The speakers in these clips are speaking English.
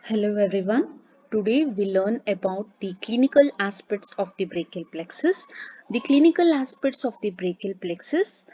Hello everyone. Today we learn about the clinical aspects of the brachial plexus. The clinical aspects of the brachial plexus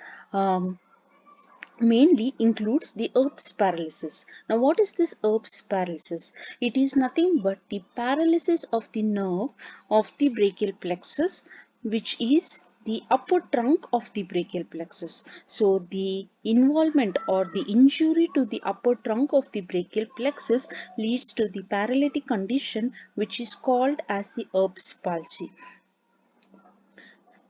mainly includes the Erb's paralysis. Now what is this Erb's paralysis? It is nothing but the paralysis of the nerve of the brachial plexus, which is the upper trunk of the brachial plexus. So the involvement or the injury to the upper trunk of the brachial plexus leads to the paralytic condition which is called as the Erb's palsy.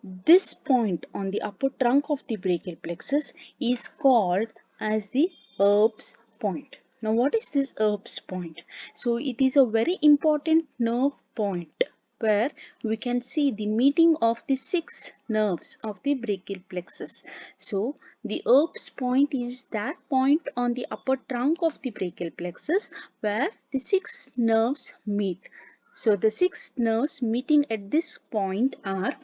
This point on the upper trunk of the brachial plexus is called as the Erb's point. Now what is this Erb's point? So it is a very important nerve point where we can see the meeting of the 6 nerves of the brachial plexus. So the Erb's point is that point on the upper trunk of the brachial plexus where the 6 nerves meet. So the 6 nerves meeting at this point are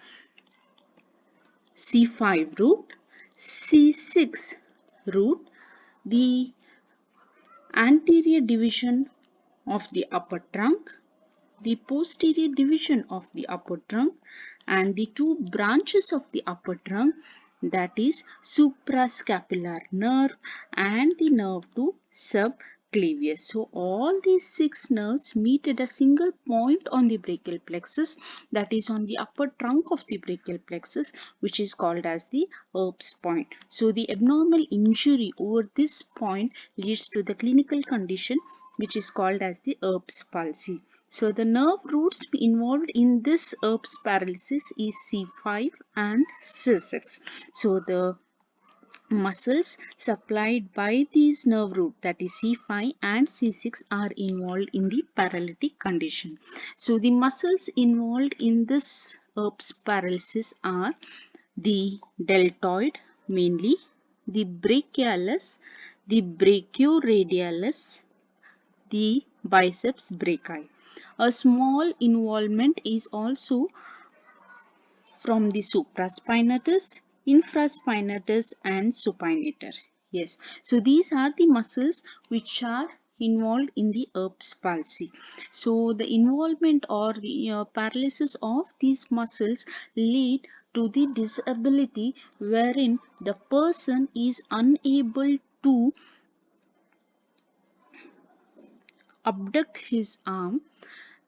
C5 root, C6 root, the anterior division of the upper trunk, the posterior division of the upper trunk, and the 2 branches of the upper trunk, that is suprascapular nerve and the nerve 2 subclavius. So all these 6 nerves meet at a single point on the brachial plexus, that is on the upper trunk of the brachial plexus, which is called as the Erb's point. So the abnormal injury over this point leads to the clinical condition which is called as the Erb's palsy. So the nerve roots involved in this Erb's paralysis is C5 and C6. So the muscles supplied by these nerve root, that is C5 and C6, are involved in the paralytic condition. So the muscles involved in this Erb's paralysis are the deltoid mainly, the brachialis, the brachioradialis, the biceps brachii. A small involvement is also from the supraspinatus, infraspinatus and supinator. Yes, so these are the muscles which are involved in the Erb's palsy. So the involvement or the paralysis of these muscles lead to the disability wherein the person is unable to abduct his arm.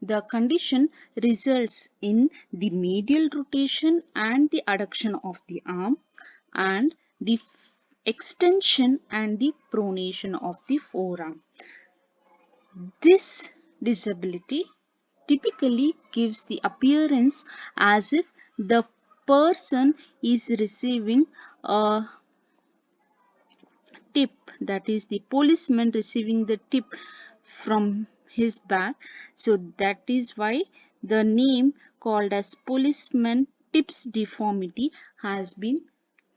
The condition results in the medial rotation and the adduction of the arm and the extension and the pronation of the forearm. This disability typically gives the appearance as if the person is receiving a tip, that is the policeman receiving the tip from his bag. So that is why the name called as policeman tips deformity has been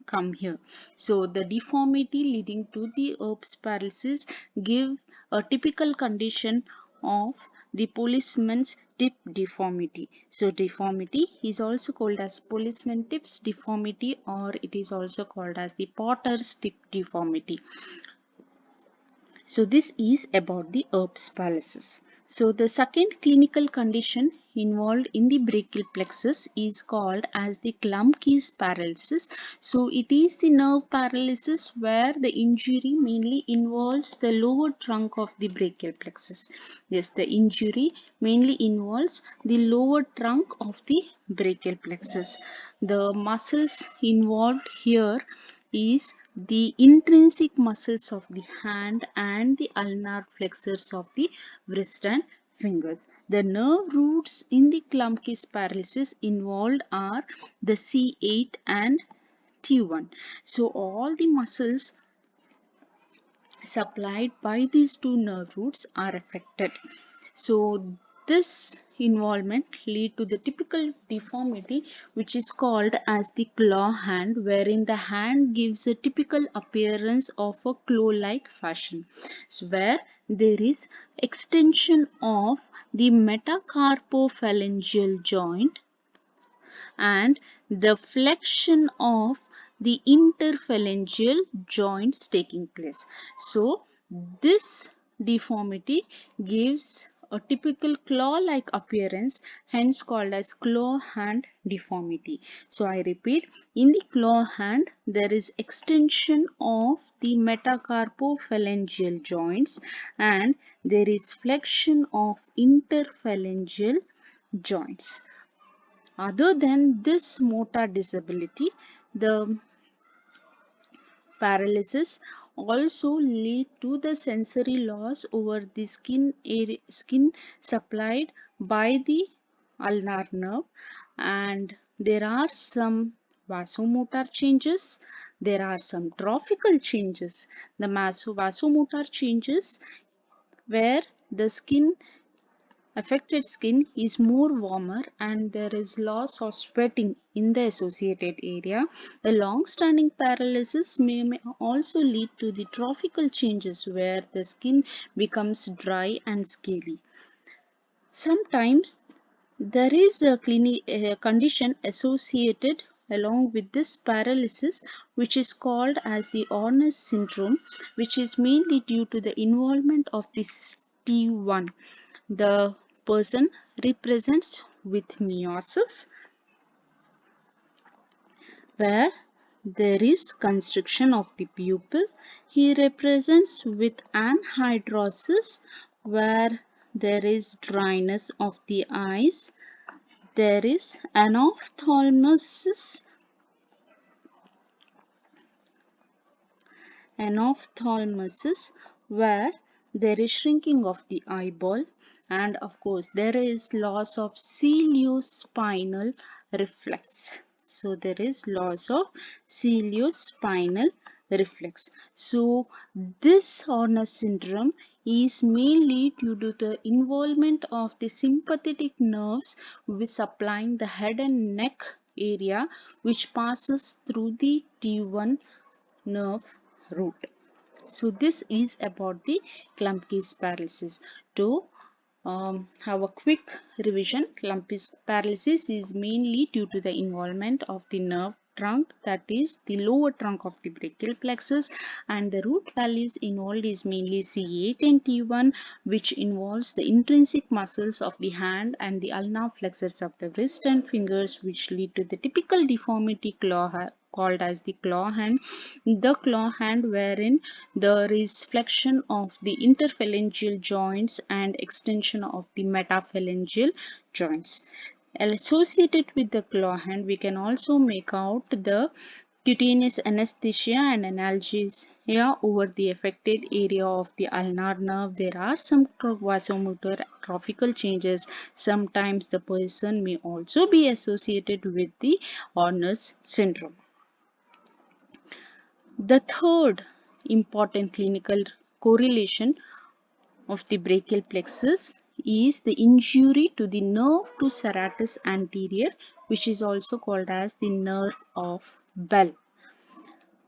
come here. So the deformity leading to the Erb's paralysis give a typical condition of the policeman's tip deformity. So deformity is also called as policeman tips deformity, or it is also called as the Potter's tip deformity. So this is about the Erb's paralysis. So the second clinical condition involved in the brachial plexus is called as the Klumpke's paralysis. So it is the nerve paralysis where the injury mainly involves the lower trunk of the brachial plexus. Yes, the injury mainly involves the lower trunk of the brachial plexus. The muscles involved here is the intrinsic muscles of the hand and the ulnar flexors of the wrist and fingers. The nerve roots in the Klumpke's paralysis involved are the C8 and T1. So all the muscles supplied by these two nerve roots are affected. So this involvement lead to the typical deformity which is called as the claw hand, wherein the hand gives a typical appearance of a claw-like fashion. So where there is extension of the metacarpophalangeal joint and the flexion of the interphalangeal joints taking place. So this deformity gives a typical claw-like appearance, hence called as claw hand deformity. So I repeat, in the claw hand, there is extension of the metacarpophalangeal joints and there is flexion of interphalangeal joints. Other than this motor disability, the paralysis also lead to the sensory loss over the skin supplied by the ulnar nerve, and there are some vasomotor changes, there are some trophical changes. The vasomotor changes where the affected skin is more warmer and there is loss of sweating in the associated area. The long-standing paralysis may also lead to the trophical changes where the skin becomes dry and scaly. Sometimes there is a condition associated along with this paralysis which is called as the Horner's syndrome, which is mainly due to the involvement of this T1. The person represents with meiosis where there is constriction of the pupil. He represents with anhidrosis where there is dryness of the eyes. There is anophthalmosis where there is shrinking of the eyeball, and of course there is loss of ciliospinal reflex. So there is loss of ciliospinal reflex. So this Horner syndrome is mainly due to the involvement of the sympathetic nerves which supplying the head and neck area, which passes through the T1 nerve root. So this is about the Klumpke's paralysis. To have a quick revision, Klumpke's paralysis is mainly due to the involvement of the nerve trunk, that is the lower trunk of the brachial plexus, and the root values involved is mainly C8 and T1, which involves the intrinsic muscles of the hand and the ulnar flexors of the wrist and fingers, which lead to the typical deformity called as the claw hand. The claw hand wherein there is flexion of the interphalangeal joints and extension of the metaphalangeal joints. Associated with the claw hand, we can also make out the cutaneous anesthesia and analgesia over the affected area of the ulnar nerve. There are some vasomotor trophical changes. Sometimes the person may also be associated with the Horner's syndrome. The third important clinical correlation of the brachial plexus is the injury to the nerve to serratus anterior, which is also called as the nerve of Bell.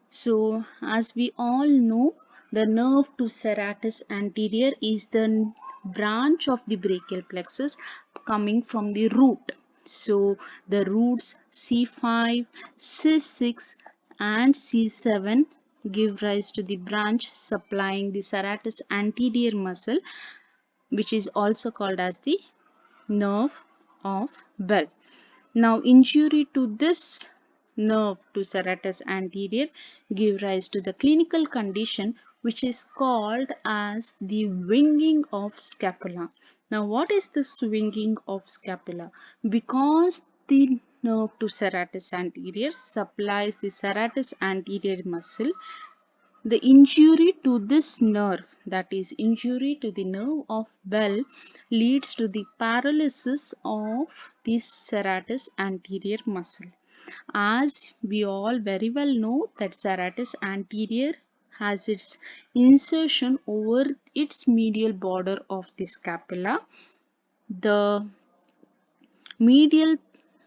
So, as we all know, the nerve to serratus anterior is the branch of the brachial plexus coming from the root. So, the roots C5, C6 and C7 give rise to the branch supplying the serratus anterior muscle, which is also called as the nerve of Bell. Now, injury to this nerve to serratus anterior give rise to the clinical condition which is called as the winging of scapula. Now, what is this winging of scapula? Because the nerve to serratus anterior supplies the serratus anterior muscle, the injury to this nerve, that is injury to the nerve of Bell, leads to the paralysis of the serratus anterior muscle. As we all very well know that serratus anterior has its insertion over its medial border of the scapula. The medial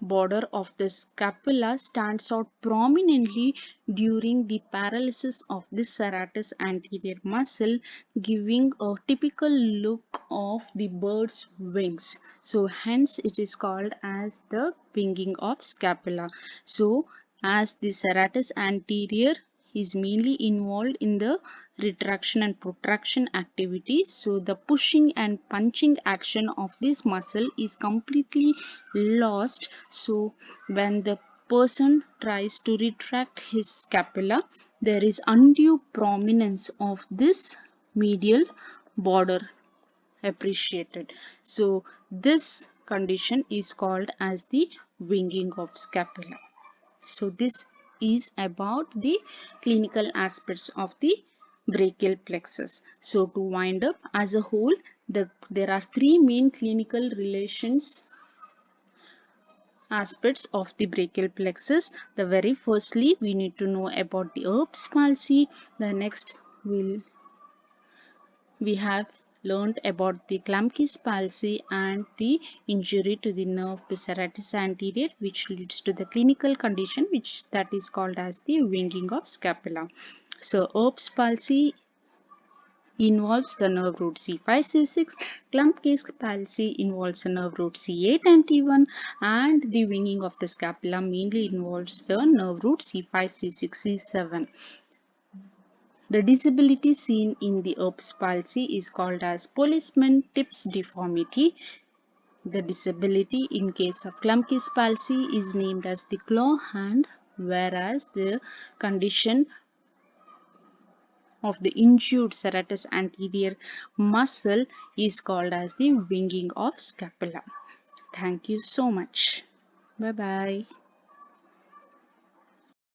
border of the scapula stands out prominently during the paralysis of the serratus anterior muscle, giving a typical look of the bird's wings. So hence it is called as the winging of scapula. So as the serratus anterior is mainly involved in the retraction and protraction activities. So the pushing and punching action of this muscle is completely lost. So when the person tries to retract his scapula, there is undue prominence of this medial border appreciated. So this condition is called as the winging of scapula. So this is about the clinical aspects of the brachial plexus. So to wind up, as a whole, there are three main clinical relations aspects of the brachial plexus. The very firstly, we need to know about the Erb's palsy. The next we have learned about the Klumpke's palsy and the injury to the nerve to serratus anterior, which leads to the clinical condition which that is called as the winging of scapula. So Erb's palsy involves the nerve root C5-C6, Klumpke's palsy involves the nerve root C8 and T1, and the winging of the scapula mainly involves the nerve root C5-C6, C7. The disability seen in the Erb's palsy is called as policeman tips deformity. The disability in case of Klumpke's palsy is named as the claw hand, whereas the condition of the injured serratus anterior muscle is called as the winging of scapula. Thank you so much. Bye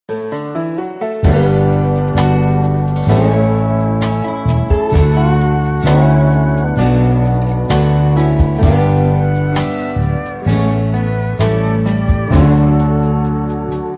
bye.